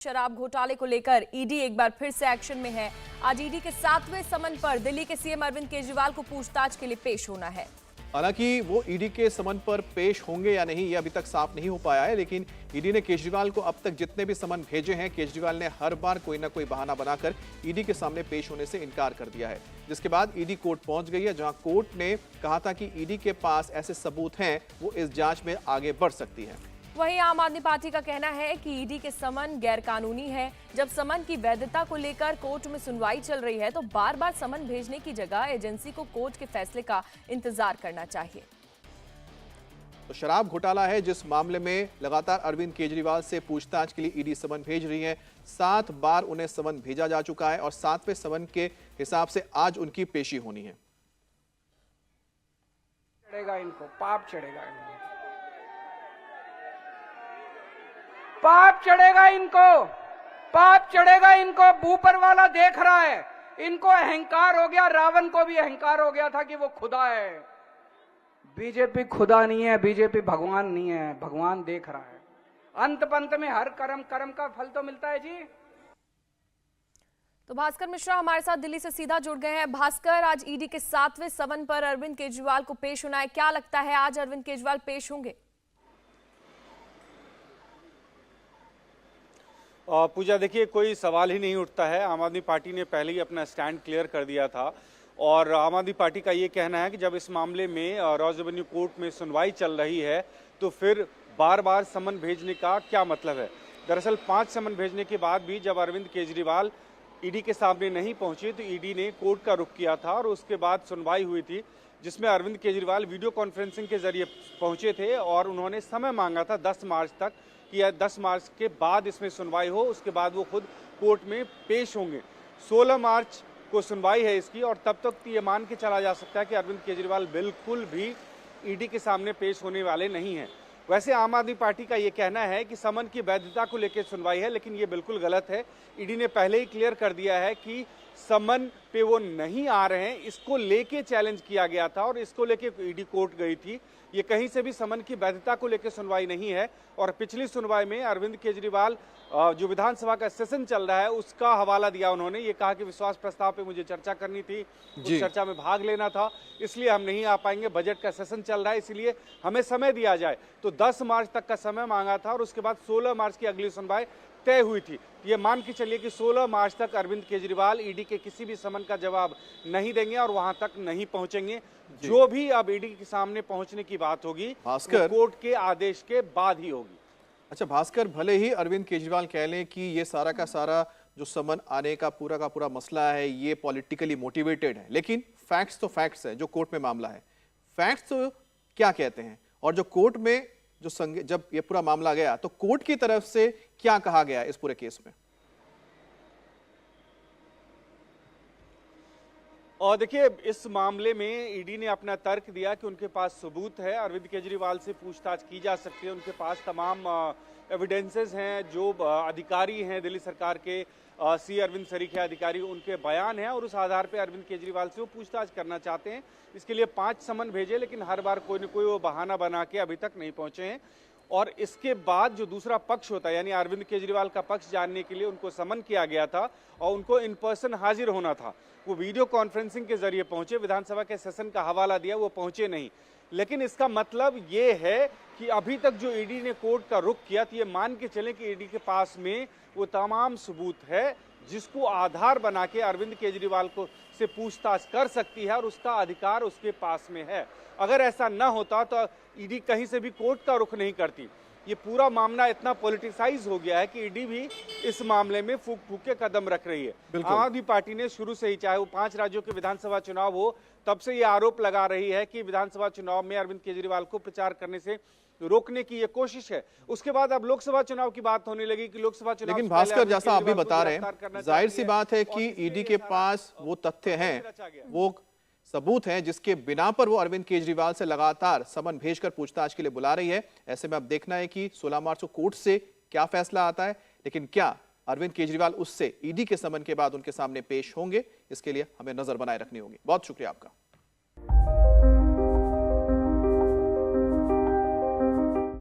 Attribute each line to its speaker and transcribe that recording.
Speaker 1: शराब घोटाले को लेकर ईडी एक बार फिर से एक्शन में है। आज ईडी के 7वें समन पर दिल्ली के सीएम अरविंद केजरीवाल को पूछताछ के लिए पेश होना है।
Speaker 2: हालांकि वो ईडी के समन पर पेश होंगे या नहीं ये अभी तक साफ नहीं हो पाया है, लेकिन ईडी ने केजरीवाल को अब तक जितने भी समन भेजे हैं, केजरीवाल ने हर बार कोई ना कोई बहाना बनाकर ईडी के सामने पेश होने से इनकार कर दिया है। जिसके बाद ईडी कोर्ट पहुंच गई है, जहां कोर्ट ने कहा था कि ईडी के पास ऐसे सबूत हैं वो इस जांच में आगे बढ़ सकती है।
Speaker 1: वहीं आम आदमी पार्टी का कहना है कि ईडी के समन गैरकानूनी है। जब समन की वैधता को लेकर कोर्ट में सुनवाई चल रही है तो बार बार समन भेजने की जगह एजेंसी को कोर्ट के फैसले का इंतजार करना चाहिए।
Speaker 2: तो शराब घोटाला है जिस मामले में लगातार अरविंद केजरीवाल से पूछताछ के लिए ईडी समन भेज रही है। 7 बार उन्हें समन भेजा जा चुका है और 7वें समन के हिसाब से आज उनकी पेशी होनी है।
Speaker 3: चढ़ेगा इनको, पाप चढ़ेगा इनको, पाप चढ़ेगा इनको, पाप चढ़ेगा इनको। ऊपर वाला देख रहा है, इनको अहंकार हो गया। रावण को भी अहंकार हो गया था कि वो खुदा है। बीजेपी खुदा नहीं है, बीजेपी भगवान नहीं है, भगवान देख रहा है। अंत पंत में हर कर्म का फल तो मिलता है जी।
Speaker 1: तो भास्कर मिश्रा हमारे साथ दिल्ली से सीधा जुड़ गए हैं। भास्कर, आज ईडी के 7वें समन पर अरविंद केजरीवाल को पेश होना है। क्या लगता है आज अरविंद केजरीवाल पेश होंगे?
Speaker 4: पूजा, देखिए कोई सवाल ही नहीं उठता है। आम आदमी पार्टी ने पहले ही अपना स्टैंड क्लियर कर दिया था और आम आदमी पार्टी का ये कहना है कि जब इस मामले में रॉस एवेन्यू कोर्ट में सुनवाई चल रही है तो फिर बार बार समन भेजने का क्या मतलब है। दरअसल 5 समन भेजने के बाद भी जब अरविंद केजरीवाल ईडी के सामने नहीं पहुंचे तो ईडी ने कोर्ट का रुख किया था और उसके बाद सुनवाई हुई थी, जिसमें अरविंद केजरीवाल वीडियो कॉन्फ्रेंसिंग के जरिए पहुंचे थे और उन्होंने समय मांगा था 10 मार्च तक कि 10 मार्च के बाद इसमें सुनवाई हो, उसके बाद वो खुद कोर्ट में पेश होंगे। 16 मार्च को सुनवाई है इसकी और तब तक ये मान के चला जा सकता है कि अरविंद केजरीवाल बिल्कुल भी ईडी के सामने पेश होने वाले नहीं हैं। वैसे आम आदमी पार्टी का ये कहना है कि समन की वैधता को लेकर सुनवाई है, लेकिन ये बिल्कुल गलत है। ईडी ने पहले ही क्लियर कर दिया है कि समन पे वो नहीं आ रहे हैं। इसको लेके चैलेंज किया गया था और इसको लेके ईडी कोर्ट गई थी। ये कहीं से भी समन की वैधता को लेकर सुनवाई नहीं है। और पिछली सुनवाई में अरविंद केजरीवाल जो विधानसभा का सेशन चल रहा है उसका हवाला दिया। उन्होंने ये कहा कि विश्वास प्रस्ताव पे मुझे चर्चा करनी थी, उस चर्चा में भाग लेना था, इसलिए हम नहीं आ पाएंगे। बजट का सेशन चल रहा है, इसलिए हमें समय दिया जाए। तो 10 मार्च तक का समय मांगा था और उसके बाद 16 मार्च की अगली सुनवाई तय हुई थी। ये मान के चलिए कि 16 मार्च तक अरविंद केजरीवाल ईडी के किसी भी समन का जवाब नहीं देंगे और वहां तक नहीं पहुंचेंगे। जो भी अब ईडी के सामने पहुंचने की बात होगी कोर्ट के आदेश के बाद ही होगी।
Speaker 2: अच्छा भास्कर, भले ही अरविंद केजरीवाल कह लें कि ये सारा का सारा जो समन आने का पूरा मसला है ये पॉलिटिकली मोटिवेटेड है, लेकिन फैक्ट्स तो फैक्ट्स है। जो कोर्ट में मामला है, फैक्ट्स तो क्या कहते हैं और जो कोर्ट में जब ये पूरा मामला गया तो कोर्ट की तरफ से क्या कहा गया इस पूरे केस में?
Speaker 4: और देखिए, इस मामले में ईडी ने अपना तर्क दिया कि उनके पास सबूत है, अरविंद केजरीवाल से पूछताछ की जा सकती है, उनके पास तमाम एविडेंसेस हैं। जो अधिकारी हैं दिल्ली सरकार के सी अरविंद सरीखिया अधिकारी, उनके बयान हैं और उस आधार पर अरविंद केजरीवाल से वो पूछताछ करना चाहते हैं। इसके लिए 5 समन भेजे, लेकिन हर बार कोई न कोई वो बहाना बना के अभी तक नहीं पहुंचे हैं। और इसके बाद जो दूसरा पक्ष होता है, यानी अरविंद केजरीवाल का पक्ष जानने के लिए उनको समन किया गया था और उनको इन पर्सन हाजिर होना था। वो वीडियो कॉन्फ्रेंसिंग के जरिए पहुंचे, विधानसभा के सेशन का हवाला दिया, वो पहुंचे नहीं। लेकिन इसका मतलब ये है कि अभी तक जो ईडी ने कोर्ट का रुख किया तो ये मान के चलें कि ईडी के पास में वो तमाम सबूत है जिसको आधार बना के अरविंद केजरीवाल को से पूछताछ कर सकती है और उसका अधिकार उसके पास में है। अगर ऐसा न होता तो ईडी कहीं से भी कोर्ट का रुख नहीं करती। ये पूरा मामला इतना पॉलिटिसाइज हो गया है कि ईडी भी इस मामले में फूक फूक के कदम रख रही है। आम आदमी पार्टी ने शुरू से ही, चाहे वो 5 राज्यों के विधानसभा चुनाव हो, तब से ये आरोप लगा रही है कि विधानसभा चुनाव में अरविंद केजरीवाल को प्रचार करने से रोकने की ये कोशिश है। उसके बाद अब लोकसभा चुनाव की बात होने लगी कि लोकसभा चुनाव,
Speaker 2: लेकिन भास्कर जैसा आप भी बता रहे हैं, जाहिर सी बात है कि ईडी के पास वो तथ्य हैं, वो सबूत हैं जिसके बिना पर वो अरविंद केजरीवाल से लगातार समन भेजकर पूछताछ के लिए बुला रही है। ऐसे में अब देखना है कि 16 मार्च को कोर्ट से क्या फैसला आता है, लेकिन क्या अरविंद केजरीवाल उससे ईडी के समन के बाद उनके सामने पेश होंगे, इसके लिए हमें नजर बनाए रखनी होगी। बहुत शुक्रिया आपका।